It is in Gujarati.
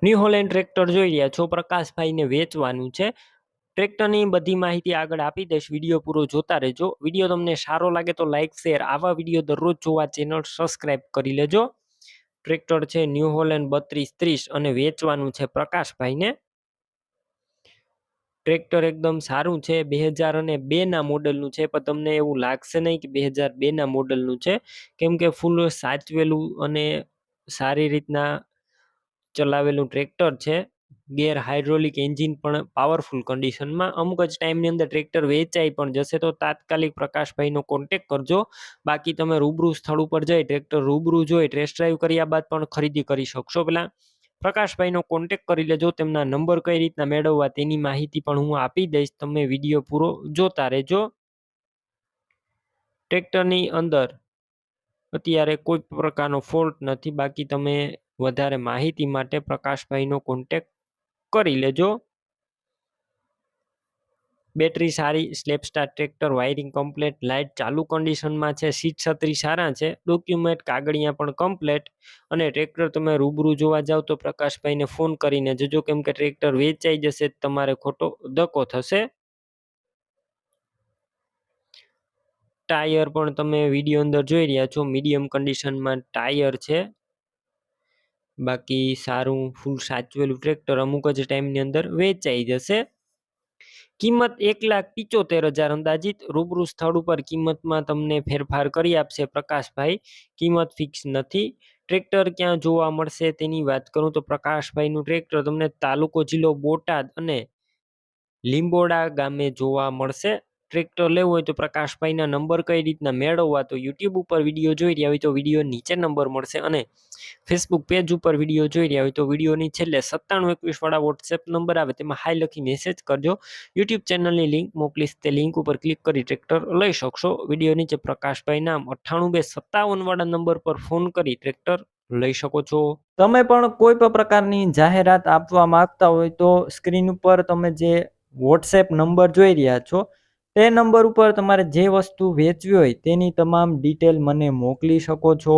ન્યૂ હોલેન્ડ ટ્રેક્ટર જોઈ રહ્યા છો, પ્રકાશભાઈને વેચવાનું છે. ટ્રેક્ટરની બધી માહિતી આગળ આપી દઈશ, વિડીયો પૂરો જોતા રહેજો. વિડીયો તમને સારો લાગે તો લાઇક શેર, આવા વિડીયો દરરોજ જોવા ચેનલ સબસ્ક્રાઇબ કરી લેજો. ટ્રેક્ટર છે ન્યૂ હોલેન્ડ 3230 અને વેચવાનું છે પ્રકાશભાઈને. ટ્રેક્ટર એકદમ સારું છે, 2002ના મોડલનું છે, પણ તમને એવું લાગશે નહીં કે 2002ના મોડલનું છે, કેમ કે ફૂલ સાચવેલું અને સારી રીતના ચલાવેલું ટ્રેક્ટર છે. ગેર હાઇડ્રોલિક એન્જિન પણ પાવરફુલ કન્ડિશનમાં. અમુક જ ટાઈમની અંદર ટ્રેક્ટર વેચાઈ પણ જશે, તો તાત્કાલિક પ્રકાશભાઈનો કોન્ટેક કરજો. બાકી તમે રૂબરૂ સ્થળ ઉપર જઈ ટ્રેક્ટર રૂબરૂ જોઈ ટેસ્ટ ડ્રાઈવ કર્યા બાદ પણ ખરીદી કરી શકશો. પેલા પ્રકાશભાઈનો કોન્ટેક કરી લેજો. તેમના નંબર કઈ રીતના મેળવવા તેની માહિતી પણ હું આપી દઈશ, તમે વિડીયો પૂરો જોતા રહેજો. ટ્રેક્ટરની અંદર અત્યારે કોઈ પ્રકારનો ફોલ્ટ નથી. બાકી તમે વધારે માહિતી માટે પ્રકાશભાઈનો કોન્ટેક કરી લેજો. બેટરી સારી, slap star tractor, wiring complete, light ચાલુ કન્ડિશનમાં છે, સીટ છત્રી સારા છે, ડોક્યુમેન્ટ કાગળિયા પણ કમ્પ્લેટ. અને ટ્રેક્ટર તમે રૂબરૂ જોવા જાવ તો પ્રકાશભાઈને ફોન કરીને જજો, કેમ કે ટ્રેક્ટર વેચાઈ જશે તમારે ખોટો ધક્કો થશે. ટાયર પણ તમે વિડીયો અંદર જોઈ રહ્યા છો, મીડિયમ કન્ડિશનમાં ટાયર છે. બાકી સારું ફૂલ સાચવેલું ટ્રેક્ટર અમુક જ ટાઈમની અંદર વેચાઈ જશે. કિંમત 1,75,000 અંદાજિત. રૂબરૂ સ્થળ ઉપર કિંમતમાં તમને ફેરફાર કરી આપશે પ્રકાશભાઈ, કિંમત ફિક્સ નથી. ટ્રેક્ટર ક્યાં જોવા મળશે તેની વાત કરું તો પ્રકાશભાઈનું ટ્રેક્ટર તમને તાલુકો જિલ્લો બોટાદ અને લીંબોડા ગામે જોવા મળશે. ટ્રેક્ટર લેવું હોય તો પ્રકાશભાઈના નંબર કઈ રીતના મેળવવા, તો યુટ્યુબ ઉપર વિડીયો જોઈ રહ્યા હોય તો વિડીયો નીચે નંબર મળશે, અને ફેસબુક પેજ ઉપર વિડીયો જોઈ રહ્યા હોય તો વિડીયોની છેલ્લે 9721 વાળા વોટ્સએપ નંબર આવે તેમાં હાઈ લખી મેસેજ કરજો. યુટ્યુબ ચેનલની લિંક મોકલીશ, તે લિંક ઉપર ક્લિક કરી ટ્રેક્ટર લઈ શકશો. વિડીયો નીચે પ્રકાશભાઈ નામ 98 વાળા નંબર પર ફોન કરી ટ્રેક્ટર લઈ શકો છો. તમે પણ કોઈ પણ પ્રકારની જાહેરાત આપવા માંગતા હોય તો સ્ક્રીન ઉપર તમે જે વોટ્સએપ નંબર જોઈ રહ્યા છો તે નંબર ઉપર તમારે જે વસ્તુ વેચવી હોય તેની તમામ ડિટેલ મને મોકલી શકો છો.